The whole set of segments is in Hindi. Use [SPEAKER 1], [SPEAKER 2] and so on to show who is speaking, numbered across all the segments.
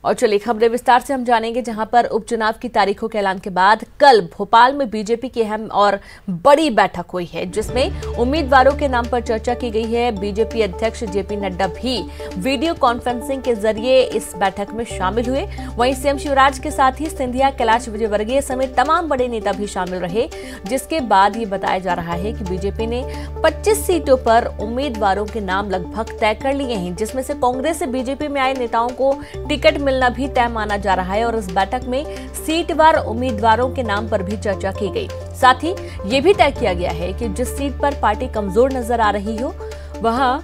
[SPEAKER 1] और चलिए खबरें विस्तार से हम जानेंगे, जहां पर उपचुनाव की तारीखों के ऐलान के बाद कल भोपाल में बीजेपी की अहम और बड़ी बैठक हुई है, जिसमें उम्मीदवारों के नाम पर चर्चा की गई है। बीजेपी अध्यक्ष जेपी नड्डा भी वीडियो कॉन्फ्रेंसिंग के जरिए इस बैठक में शामिल हुए। वहीं सीएम शिवराज के साथ ही सिंधिया, कैलाश विजयवर्गीय समेत तमाम बड़े नेता भी शामिल रहे, जिसके बाद ये बताया जा रहा है कि बीजेपी ने 25 सीटों पर उम्मीदवारों के नाम लगभग तय कर लिए हैं, जिसमें से कांग्रेस से बीजेपी में आए नेताओं को टिकट मिलना भी तय माना जा रहा है। और इस बैठक में सीटवार उम्मीदवारों के नाम पर भी चर्चा की गई। साथ ही ये भी तय किया गया है कि जिस सीट पर पार्टी कमजोर नजर आ रही हो, वहां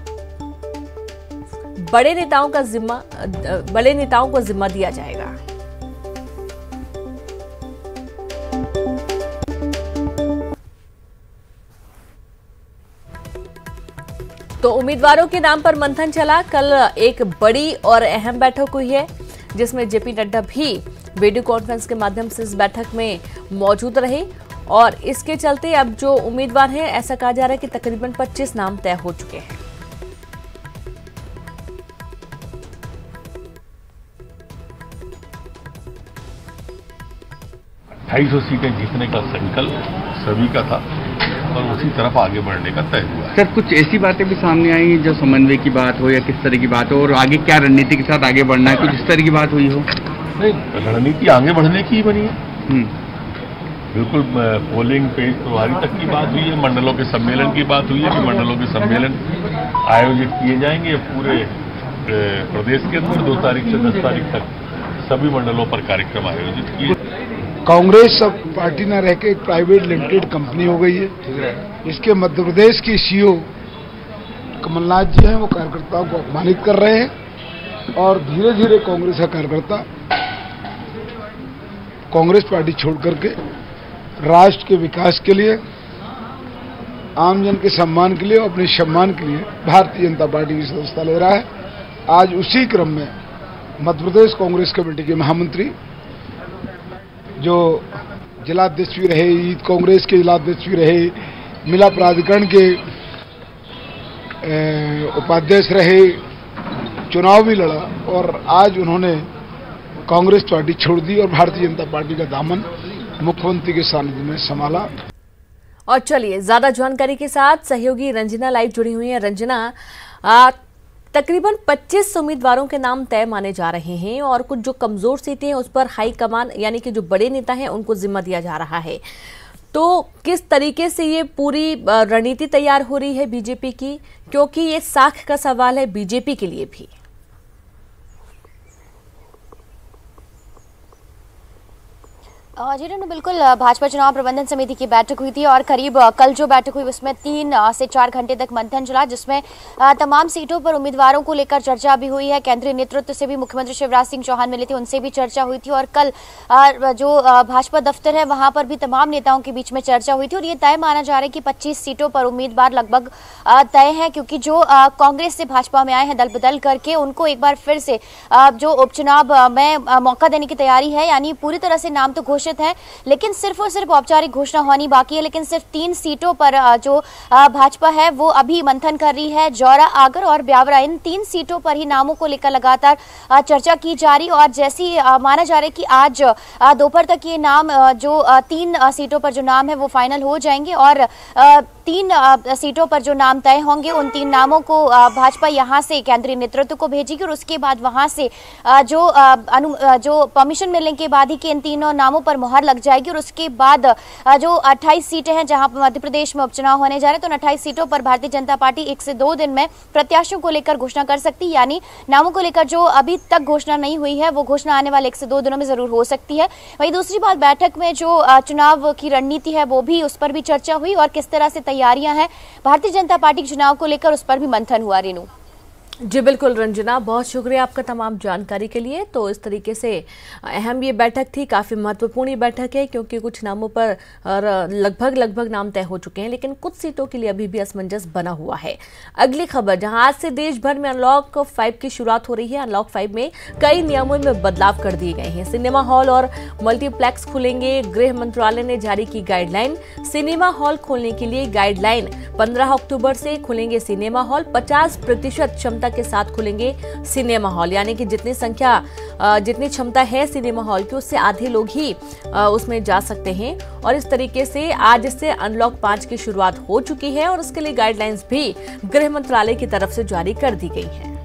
[SPEAKER 1] बड़े नेताओं को जिम्मा दिया जाएगा। तो उम्मीदवारों के नाम पर मंथन चला। कल एक बड़ी और अहम बैठक हुई है, जिसमें जेपी नड्डा भी वीडियो कॉन्फ्रेंस के माध्यम से इस बैठक में मौजूद रहे। और इसके चलते अब जो उम्मीदवार हैं, ऐसा कहा जा रहा है कि तकरीबन 25 नाम तय हो चुके हैं।
[SPEAKER 2] 250 सीटें जीतने का संकल्प सभी का था और उसी तरफ आगे बढ़ने का तय हुआ है।
[SPEAKER 3] सर, कुछ ऐसी बातें भी सामने आई जो समन्वय की बात हो या किस तरह की बात हो, और आगे क्या रणनीति के साथ आगे बढ़ना है, कुछ इस तरह की बात हुई हो?
[SPEAKER 2] नहीं, रणनीति आगे बढ़ने की ही बनी है। बिल्कुल पोलिंग पेज प्रभारी तक की बात हुई है, मंडलों के सम्मेलन की बात हुई है कि मंडलों के सम्मेलन आयोजित किए जाएंगे पूरे प्रदेश के अंदर। 2 तारीख से 10 तारीख तक सभी मंडलों पर कार्यक्रम आयोजित किए।
[SPEAKER 4] कांग्रेस अब पार्टी न रह के एक प्राइवेट लिमिटेड कंपनी हो गई है। इसके मध्य प्रदेश की सीईओ कमलनाथ जी हैं, वो कार्यकर्ताओं को अपमानित कर रहे हैं और धीरे धीरे कांग्रेस का कार्यकर्ता कांग्रेस पार्टी छोड़ करके राष्ट्र के विकास के लिए, आमजन के सम्मान के लिए और अपने सम्मान के लिए भारतीय जनता पार्टी की सदस्यता ले रहा है। आज उसी क्रम में मध्य प्रदेश कांग्रेस कमेटी के महामंत्री, जो जिलाध्यक्ष भी रहे, ईद कांग्रेस के जिलाध्यक्ष भी रहे, मिला प्राधिकरण के उपाध्यक्ष रहे, चुनाव भी लड़ा और आज उन्होंने कांग्रेस पार्टी छोड़ दी और भारतीय जनता पार्टी का दामन मुख्यमंत्री के सानिध्य में संभाला।
[SPEAKER 1] और चलिए ज्यादा जानकारी के साथ सहयोगी रंजना लाइव जुड़ी हुई है। रंजना, तकरीबन 25 उम्मीदवारों के नाम तय माने जा रहे हैं और कुछ जो कमजोर सीटें हैं उस पर हाईकमान यानी कि जो बड़े नेता हैं उनको जिम्मा दिया जा रहा है। तो किस तरीके से ये पूरी रणनीति तैयार हो रही है बीजेपी की, क्योंकि ये साख का सवाल है बीजेपी के लिए भी।
[SPEAKER 5] जी रनु, बिल्कुल भाजपा चुनाव प्रबंधन समिति की बैठक हुई थी और करीब कल जो बैठक हुई उसमें 3 से 4 घंटे तक मंथन चला, जिसमें तमाम सीटों पर उम्मीदवारों को लेकर चर्चा भी हुई है। केंद्रीय नेतृत्व से भी मुख्यमंत्री शिवराज सिंह चौहान मिले थे, उनसे भी चर्चा हुई थी और कल जो भाजपा दफ्तर है वहां पर भी तमाम नेताओं के बीच में चर्चा हुई थी। और ये तय माना जा रहा है कि 25 सीटों पर उम्मीदवार लगभग तय है, क्योंकि जो कांग्रेस से भाजपा में आए हैं दल बदल करके, उनको एक बार फिर से जो उपचुनाव में मौका देने की तैयारी है। यानी पूरी तरह से नाम तो घोषित है, लेकिन सिर्फ और सिर्फ औपचारिक घोषणा होनी बाकी है। लेकिन सिर्फ 3 सीटों पर जो भाजपा है वो अभी मंथन कर रही है। जौरा, आगर और ब्यावरा, इन 3 सीटों पर ही नामों को लेकर लगातार चर्चा की जा रही। और जैसी माना जा रहा है कि आज दोपहर तक ये नाम जो 3 सीटों पर जो नाम है वो फाइनल हो जाएंगे और 3 सीटों पर जो नाम तय होंगे उन 3 नामों को भाजपा यहां से केंद्रीय नेतृत्व को भेजेगी और उसके बाद वहां से जो परमिशन मिलने के बाद ही के इन 3 नामों पर मोहर लग जाएगी। और उसके बाद जो 28 सीटें हैं जहां मध्य प्रदेश में उपचुनाव होने जा रहे हैं, तो 28 सीटों पर भारतीय जनता पार्टी 1 से 2 दिन में प्रत्याशियों को लेकर घोषणा कर सकती है। यानी नामों को लेकर जो अभी तक घोषणा नहीं हुई है वो घोषणा आने वाले 1 से 2 दिनों में जरूर हो सकती है। वहीं दूसरी बात, बैठक में जो चुनाव की रणनीति है वो भी, उस पर भी चर्चा हुई और किस तरह से तैयारियां हैं भारतीय जनता पार्टी के चुनाव को लेकर, उस पर भी मंथन हुआ। रेनू
[SPEAKER 1] जी बिल्कुल रंजना, बहुत शुक्रिया आपका तमाम जानकारी के लिए। तो इस तरीके से अहम ये बैठक थी, काफ़ी महत्वपूर्ण बैठक है, क्योंकि कुछ नामों पर लगभग नाम तय हो चुके हैं, लेकिन कुछ सीटों के लिए अभी भी असमंजस बना हुआ है। अगली खबर, जहां आज से देश भर में अनलॉक 5 की शुरुआत हो रही है। अनलॉक 5 में कई नियमों में बदलाव कर दिए गए हैं। सिनेमा हॉल और मल्टीप्लेक्स खुलेंगे। गृह मंत्रालय ने जारी की गाइडलाइन। सिनेमा हॉल खोलने के लिए गाइडलाइन 15 अक्टूबर से खुलेंगे सिनेमा हॉल। 50% क्षमता क्षमता के साथ खुलेंगे सिनेमा हॉल, यानी कि जितनी क्षमता है सिनेमा हॉल की उससे आधे लोग ही उसमें जा सकते हैं। और इस तरीके से आज से अनलॉक 5 की शुरुआत हो चुकी है और उसके लिए गाइडलाइंस भी गृह मंत्रालय की तरफ से जारी कर दी गई है।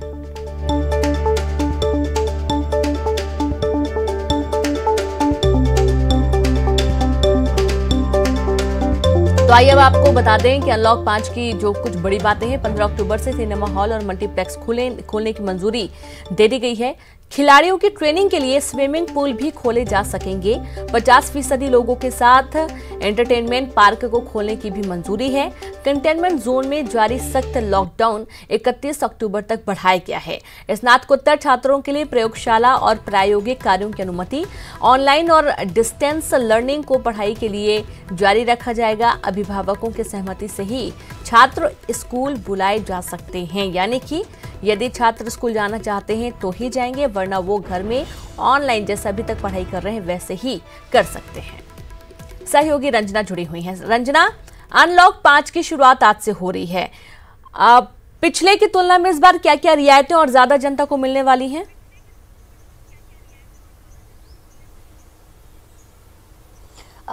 [SPEAKER 1] तो आइए अब आपको बता दें कि अनलॉक 5 की जो कुछ बड़ी बातें हैं, 15 अक्टूबर से सिनेमा हॉल और मल्टीप्लेक्स खोलने की मंजूरी दे दी गई है। खिलाड़ियों की ट्रेनिंग के लिए स्विमिंग पूल भी खोले जा सकेंगे। 50% लोगों के साथ एंटरटेनमेंट पार्क को खोलने की भी मंजूरी है। कंटेनमेंट जोन में जारी सख्त लॉकडाउन 31 अक्टूबर तक बढ़ाया गया है। स्नातकोत्तर छात्रों के लिए प्रयोगशाला और प्रायोगिक कार्यों की अनुमति, ऑनलाइन और डिस्टेंस लर्निंग को पढ़ाई के लिए जारी रखा जाएगा। अभिभावकों की सहमति से ही छात्र स्कूल बुलाए जा सकते हैं, यानी कि यदि छात्र स्कूल जाना चाहते हैं तो ही जाएंगे, वरना वो घर में ऑनलाइन जैसा अभी तक पढ़ाई कर रहे हैं वैसे ही कर सकते हैं। सहयोगी रंजना जुड़ी हुई हैं। रंजना, अनलॉक 5 की शुरुआत आज से हो रही है। पिछले की तुलना में इस बार क्या क्या रियायतें और ज्यादा जनता को मिलने वाली हैं?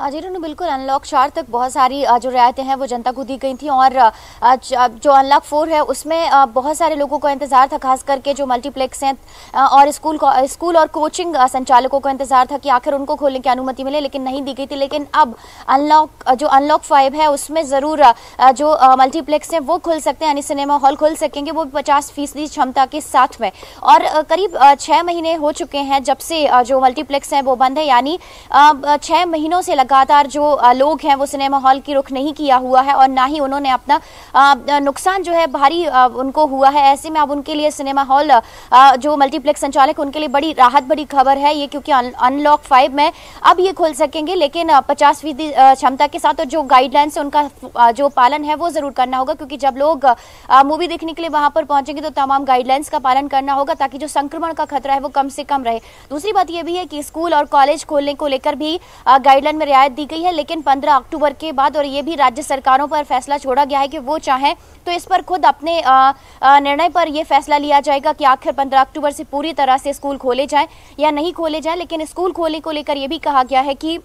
[SPEAKER 5] जी रेनू, बिल्कुल अनलॉक 4 तक बहुत सारी जो रियायतें हैं वो जनता को दी गई थी और जो अनलॉक 4 है उसमें बहुत सारे लोगों को इंतजार था, खास करके जो मल्टीप्लेक्स हैं और स्कूल और कोचिंग संचालकों को इंतजार था कि आखिर उनको खोलने की अनुमति मिले, लेकिन नहीं दी गई थी। लेकिन अब अनलॉक 5 है उसमें ज़रूर जो मल्टीप्लेक्स हैं वो खुल सकते हैं, यानी सिनेमा हॉल खुल सकेंगे, वो 50% क्षमता के साथ में। और करीब 6 महीने हो चुके हैं जब से जो मल्टीप्लेक्स हैं वो बंद है, यानी 6 महीनों से लगातार जो लोग हैं वो सिनेमा हॉल की रुख नहीं किया हुआ है और ना ही उन्होंने अपना नुकसान जो है भारी उनको हुआ है। ऐसे में अब उनके लिए सिनेमा हॉल जो मल्टीप्लेक्स संचालक उनके लिए बड़ी राहत, बड़ी खबर है ये, क्योंकि अनलॉक 5 में अब ये खुल सकेंगे, लेकिन 50% क्षमता के साथ। और जो गाइडलाइंस है उनका जो पालन है वो जरूर करना होगा, क्योंकि जब लोग मूवी देखने के लिए वहां पर पहुंचेंगे तो तमाम गाइडलाइंस का पालन करना होगा ताकि जो संक्रमण का खतरा है वो कम से कम रहे। दूसरी बात यह भी है कि स्कूल और कॉलेज खोलने को लेकर भी गाइडलाइन में रियायत दी गई है, लेकिन 15 अक्टूबर के बाद, और ये भी राज्य सरकारों पर फैसला छोड़ा गया है कि वो चाहें तो इस पर खुद अपने निर्णय पर यह फैसला लिया जाएगा कि आखिर 15 अक्टूबर से पूरी तरह से स्कूल खोले जाएं या नहीं खोले जाएं। लेकिन स्कूल खोलने को लेकर यह भी कहा गया है कि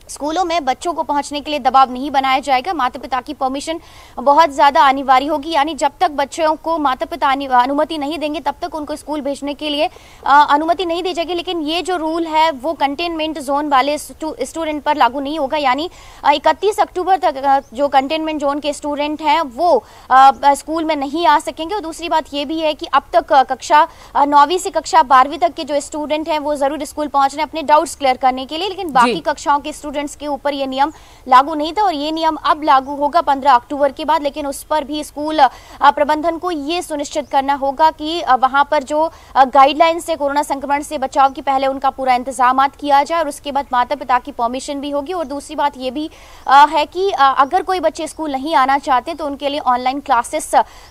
[SPEAKER 5] स्कूलों में बच्चों को पहुंचने के लिए दबाव नहीं बनाया जाएगा, माता पिता की परमिशन बहुत ज़्यादा अनिवार्य होगी, यानी जब तक बच्चों को माता पिता अनुमति नहीं देंगे तब तक उनको स्कूल भेजने के लिए अनुमति नहीं दी जाएगी। लेकिन ये जो रूल है वो कंटेनमेंट जोन वाले स्टूडेंट पर लागू नहीं होगा, यानी 31 अक्टूबर तक जो कंटेनमेंट जोन के स्टूडेंट हैं वो स्कूल में नहीं आ सकेंगे। और दूसरी बात ये भी है कि अब तक कक्षा 9वीं से कक्षा 12वीं तक के जो स्टूडेंट हैं वो ज़रूर स्कूल पहुँच रहे हैं अपने डाउट्स क्लियर करने के लिए, लेकिन बाकी कक्षाओं के स्टूडेंट्स के ऊपर ये नियम लागू नहीं था और ये नियम अब लागू होगा 15 अक्टूबर के बाद। लेकिन उस पर भी स्कूल प्रबंधन को ये सुनिश्चित करना होगा कि वहां पर जो गाइडलाइंस है कोरोना संक्रमण से बचाव की, पहले उनका पूरा इंतजाम किया जाए और उसके बाद माता पिता की परमिशन भी होगी। और दूसरी बात ये भी है कि अगर कोई बच्चे स्कूल नहीं आना चाहते तो उनके लिए ऑनलाइन क्लासेस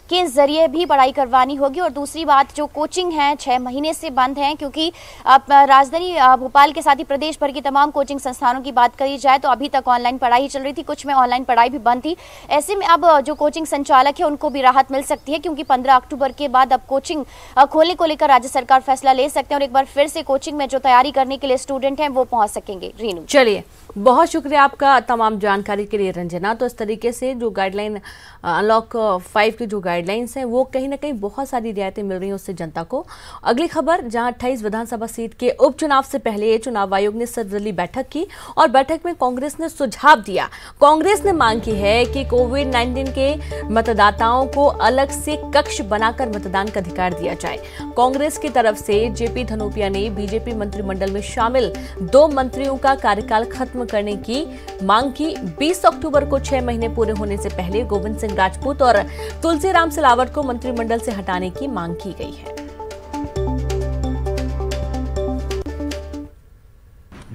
[SPEAKER 5] के जरिए भी पढ़ाई करवानी होगी। और दूसरी बात, जो कोचिंग है 6 महीने से बंद है, क्योंकि राजधानी भोपाल के साथ ही प्रदेश भर की तमाम कोचिंग संस्थानों की बात करी जाए तो अभी तक ऑनलाइन पढ़ाई चल रही थी, कुछ में ऑनलाइन पढ़ाई भी बंद थी। ऐसे में अब जो कोचिंग संचालक है उनको भी राहत मिल सकती है, क्योंकि 15 अक्टूबर के बाद अब कोचिंग खोलने को लेकर राज्य सरकार फैसला ले सकते हैं और एक बार फिर से कोचिंग में जो तैयारी करने के लिए स्टूडेंट हैं वो पहुंच सकेंगे। रीनू,
[SPEAKER 1] चलिए, बहुत शुक्रिया आपका तमाम जानकारी के लिए रंजना। तो इस तरीके से जो गाइडलाइन अनलॉक 5 की जो गाइडलाइंस हैं वो कहीं ना कहीं बहुत सारी रियायतें मिल रही हैं उससे जनता को। अगली खबर, जहां 28 विधानसभा सीट के उपचुनाव से पहले चुनाव आयोग ने सर्वदलीय बैठक की और बैठक में कांग्रेस ने सुझाव दिया। कांग्रेस ने मांग की है कि कोविड-19 के मतदाताओं को अलग से कक्ष बनाकर मतदान का अधिकार दिया जाए। कांग्रेस की तरफ से जेपी धनोपिया ने बीजेपी मंत्रिमंडल में शामिल 2 मंत्रियों का कार्यकाल खत्म करने की मांग की। 20 अक्टूबर को 6 महीने पूरे होने से पहले गोविंद सिंह राजपूत और तुलसीराम सिलावट को मंत्रिमंडल से हटाने की मांग की गई है।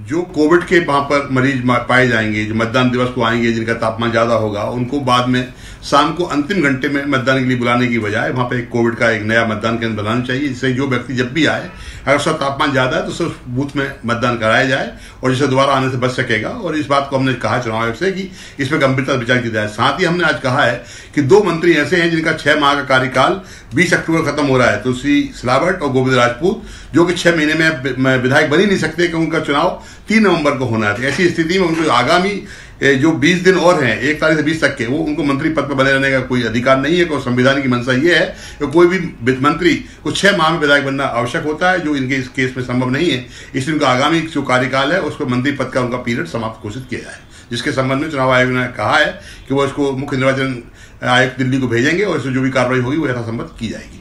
[SPEAKER 6] जो कोविड के वहां पर मरीज पाए जाएंगे, जो मतदान दिवस को आएंगे, जिनका तापमान ज्यादा होगा, उनको बाद में शाम को अंतिम घंटे में मतदान के लिए बुलाने की बजाय वहां पे कोविड का एक नया मतदान केंद्र बनाना चाहिए, जिससे जो व्यक्ति जब भी आए, अगर उसका तापमान ज्यादा है तो उसे बूथ में मतदान कराया जाए और जिससे दोबारा आने से बच सकेगा। और इस बात को हमने कहा चुनाव आयोग से कि इसमें गंभीरता से विचार किया जाए। साथ ही हमने आज कहा है कि 2 मंत्री ऐसे हैं जिनका 6 माह का कार्यकाल 20 अक्टूबर खत्म हो रहा है, तुलसी सिलावट और गोविंद राजपूत, जो कि 6 महीने में विधायक बन ही नहीं सकते, कि उनका चुनाव 3 नवंबर को होना है। ऐसी स्थिति में उनको आगामी जो 20 दिन और हैं, 1 तारीख से 20 तक के, वो उनको मंत्री पद पर बने रहने का कोई अधिकार नहीं है। कोई संविधान की मंशा ये है कि कोई भी मंत्री को 6 माह में विधायक बनना आवश्यक होता है, जो इनके इस केस में संभव नहीं है। इसलिए उनका आगामी जो कार्यकाल है उस पर मंत्री पद का उनका पीरियड समाप्त घोषित किया जाए, जिसके संबंध में चुनाव आयोग ने कहा है कि वो इसको मुख्य निर्वाचन आयुक्त दिल्ली को भेजेंगे और इसमें जो भी कार्रवाई होगी वो यथासंभव की जाएगी।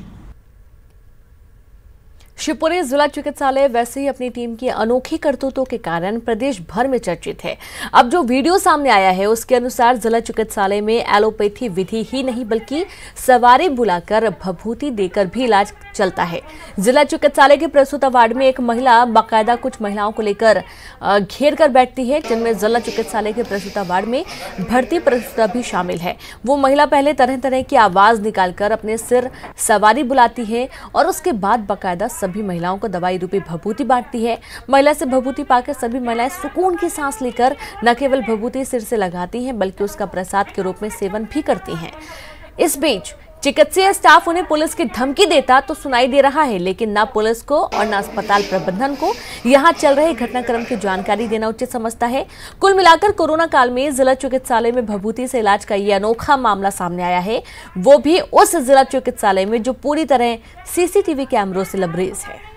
[SPEAKER 1] शिवपुरी जिला चिकित्सालय वैसे ही अपनी टीम की अनोखी करतूतों के कारण प्रदेश भर में चर्चित है। अब जो वीडियो सामने आया है उसके अनुसार जिला चिकित्सालय में एलोपैथी विधि ही नहीं बल्कि सवारी बुलाकर भभूति देकर भी इलाज चलता है। जिला चिकित्सालय के प्रसूता वार्ड में एक महिला बाकायदा कुछ महिलाओं को लेकर घेर कर बैठती है, जिनमें जिला चिकित्सालय के प्रसूता वार्ड में भर्ती प्रसूता भी शामिल है। वो महिला पहले तरह तरह की आवाज निकालकर अपने सिर सवारी बुलाती है और उसके बाद बाकायदा सभी महिलाओं को दवाई रूपी भभूति बांटती है। महिला से भभूति पाकर सभी महिलाएं सुकून की सांस लेकर न केवल भभूति सिर से लगाती हैं बल्कि उसका प्रसाद के रूप में सेवन भी करती हैं। इस बीच चिकित्सीय स्टाफ उन्हें पुलिस की धमकी देता तो सुनाई दे रहा है, लेकिन न पुलिस को और न अस्पताल प्रबंधन को यहां चल रहे घटनाक्रम की जानकारी देना उचित समझता है। कुल मिलाकर कोरोना काल में जिला चिकित्सालय में भभूति से इलाज का ये अनोखा मामला सामने आया है, वो भी उस जिला चिकित्सालय में जो पूरी तरह सीसीटीवी कैमरों से लबरेज है।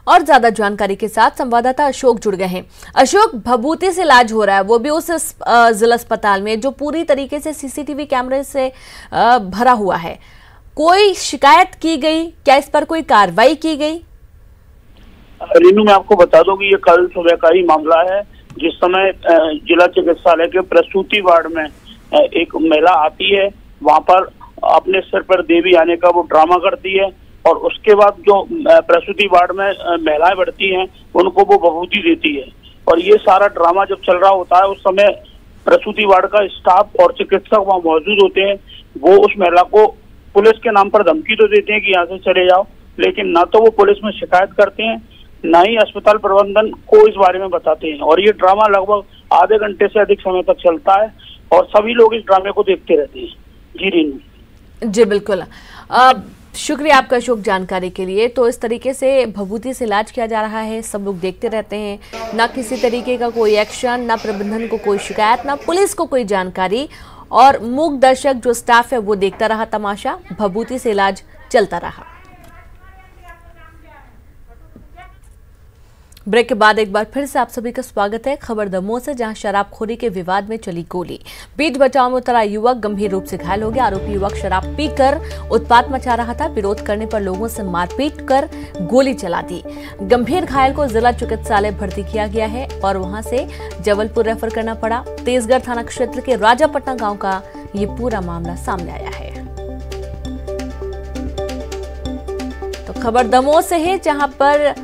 [SPEAKER 1] और ज्यादा जानकारी के साथ संवाददाता अशोक जुड़ गए हैं। अशोक, भभूति से इलाज हो रहा है, वो भी उस जिला अस्पताल में जो पूरी तरीके से सीसीटीवी कैमरे से भरा हुआ है। कोई शिकायत की गई क्या? इस पर कोई कार्रवाई की गई?
[SPEAKER 7] रीनू, मैं आपको बता दूं कि ये कल सुबह का ही मामला है, जिस समय जिला चिकित्सालय के प्रसूति वार्ड में एक महिला आती है, वहां पर अपने सिर पर देवी आने का वो ड्रामा करती है और उसके बाद जो प्रसूति वार्ड में महिलाएं बढ़ती हैं उनको वो भभूति देती है। और ये सारा ड्रामा जब चल रहा होता है उस समय प्रसूति वार्ड का स्टाफ और चिकित्सक वहाँ मौजूद होते हैं। वो उस महिला को पुलिस के नाम पर धमकी तो देते हैं कि यहाँ से चले जाओ, लेकिन ना तो वो पुलिस में शिकायत करते हैं, ना ही अस्पताल प्रबंधन को इस बारे में बताते हैं। और ये ड्रामा लगभग आधे घंटे से अधिक समय तक चलता है और सभी लोग इस ड्रामे को देखते रहते हैं। जी रीनू।
[SPEAKER 1] जी बिल्कुल, शुक्रिया आपका अशोक जानकारी के लिए। तो इस तरीके से भभूति से इलाज किया जा रहा है, सब लोग देखते रहते हैं, ना किसी तरीके का कोई एक्शन, ना प्रबंधन को कोई शिकायत, ना पुलिस को कोई जानकारी, और मूक दर्शक जो स्टाफ है वो देखता रहा तमाशा, भभूति से इलाज चलता रहा। ब्रेक के बाद एक बार फिर से आप सभी का स्वागत है। खबर दमोह से, जहां शराबखोरी के विवाद में चली गोली, बीच बचाव में उतरा युवक गंभीर रूप से घायल हो गया। आरोपी युवक शराब पीकर उत्पात मचा रहा था, विरोध करने पर लोगों से मारपीट कर गोली चला दी। गंभीर घायल को जिला चिकित्सालय भर्ती किया गया है और वहां से जबलपुर रेफर करना पड़ा। तेजगढ़ थाना क्षेत्र के राजापटना गाँव का ये पूरा मामला सामने आया है। तो खबर दमोह से है, जहां पर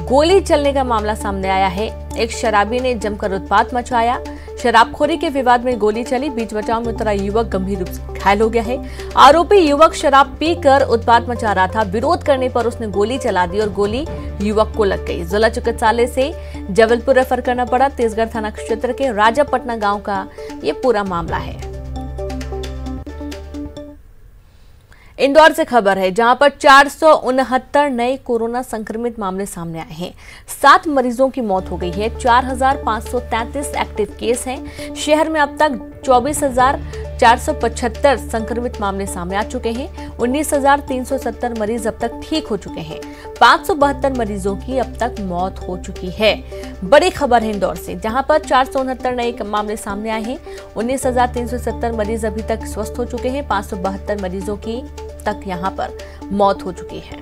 [SPEAKER 1] गोली चलने का मामला सामने आया है। एक शराबी ने जमकर उत्पात मचाया, शराबखोरी के विवाद में गोली चली, बीच बचाव में उतरा युवक गंभीर रूप से घायल हो गया है। आरोपी युवक शराब पीकर उत्पात मचा रहा था, विरोध करने पर उसने गोली चला दी और गोली युवक को लग गई। जिला चिकित्सालय से जबलपुर रेफर करना पड़ा। तेजगढ़ थाना क्षेत्र के राजापटना गांव का ये पूरा मामला है। इंदौर से खबर है, जहां पर 469 नए कोरोना संक्रमित मामले सामने आए हैं। 7 मरीजों की मौत हो गई है। 4533 एक्टिव केस हैं। शहर में अब तक 24,475 संक्रमित मामले सामने आ चुके हैं। 19,370 मरीज अब तक ठीक हो चुके हैं। 572 मरीजों की अब तक मौत हो चुकी है। बड़ी खबर है इंदौर से, जहां पर 469 नए मामले सामने आए हैं। 19,370 मरीज अभी तक स्वस्थ हो चुके हैं। 572 मरीजों की तक यहां पर मौत हो चुकी है।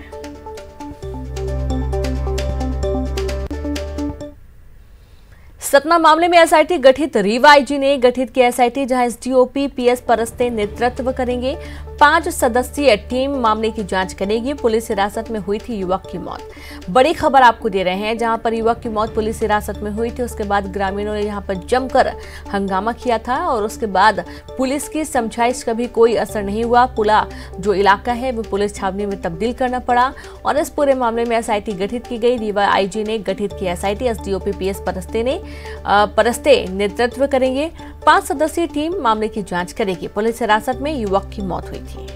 [SPEAKER 1] सतना मामले में एसआईटी गठित, रीवा आईजी ने गठित की एसआईटी, जहां एसडीओपी पीएस परस्ते नेतृत्व करेंगे। 5 सदस्यीय टीम मामले की जांच करेगी। पुलिस हिरासत में हुई थी युवक की मौत। बड़ी खबर आपको दे रहे हैं, जहां पर युवक की मौत पुलिस हिरासत में हुई थी, उसके बाद ग्रामीणों ने यहां पर जमकर हंगामा किया था और उसके बाद पुलिस की समझाइश का भी कोई असर नहीं हुआ। पूरा जो इलाका है वो पुलिस छावनी में तब्दील करना पड़ा और इस पूरे मामले में एसआईटी गठित की गई। रीवा आईजी ने गठित की एसआईटी, एसडीओपी पीएस परस्ते नेतृत्व करेंगे। 5 सदस्यीय टीम मामले की जांच करेगी। पुलिस हिरासत में युवक की मौत हुई थी।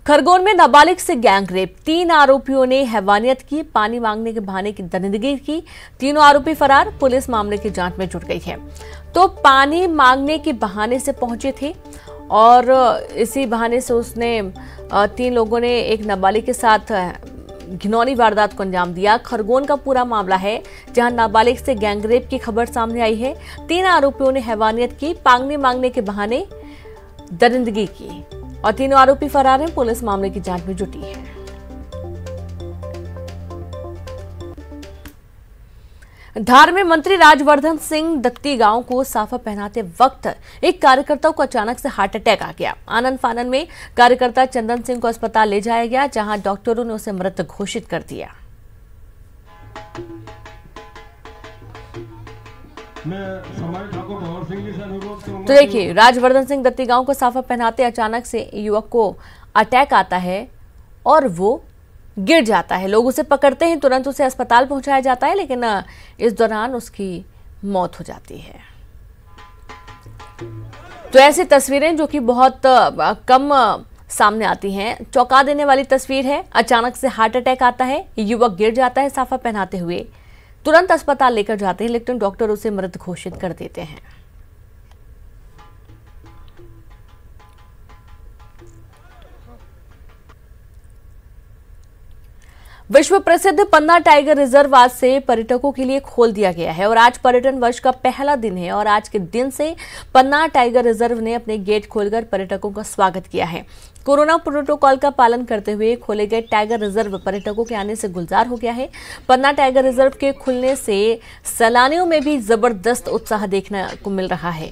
[SPEAKER 1] खरगोन में नाबालिग से गैंगरेप, 3 आरोपियों ने हैवानियत की, पानी मांगने के बहाने की दरिंदगी की। तीनों आरोपी फरार। पुलिस मामले की जांच में जुट गई है। तो पानी मांगने के बहाने से पहुंचे थे और इसी बहाने से उसने 3 लोगों ने एक नाबालिग के साथ घिनौनी वारदात को अंजाम दिया। खरगोन का पूरा मामला है, जहां नाबालिग से गैंगरेप की खबर सामने आई है। 3 आरोपियों ने हैवानियत की, पानी मांगने के बहाने दरिंदगी की और तीनों आरोपी फरार हैं। पुलिस मामले की जांच में जुटी है। धार में मंत्री राजवर्धन सिंह दत्तीगांव को साफा पहनाते वक्त एक कार्यकर्ता को अचानक से हार्ट अटैक आ गया। आनंद फानन में कार्यकर्ता चंदन सिंह को अस्पताल ले जाया गया, जहां डॉक्टरों ने उसे मृत घोषित कर दिया। तो देखिए, राजवर्धन सिंह दत्तीगांव को साफा पहनाते अचानक से युवक को अटैक आता है और वो गिर जाता है। लोग उसे पकड़ते हैं, तुरंत उसे अस्पताल पहुंचाया जाता है, लेकिन इस दौरान उसकी मौत हो जाती है। तो ऐसी तस्वीरें जो कि बहुत कम सामने आती हैं। चौंका देने वाली तस्वीर है। अचानक से हार्ट अटैक आता है, युवक गिर जाता है साफा पहनाते हुए, तुरंत अस्पताल लेकर जाते हैं, लेकिन डॉक्टर उसे मृत घोषित कर देते हैं। विश्व प्रसिद्ध पन्ना टाइगर रिजर्व आज से पर्यटकों के लिए खोल दिया गया है और आज पर्यटन वर्ष का पहला दिन है और आज के दिन से पन्ना टाइगर रिजर्व ने अपने गेट खोलकर पर्यटकों का स्वागत किया है। कोरोना प्रोटोकॉल का पालन करते हुए खोले गए टाइगर रिजर्व पर्यटकों के आने से गुलजार हो गया है। पन्ना टाइगर रिजर्व के खुलने से सैलानियों में भी जबरदस्त उत्साह देखने को मिल रहा है।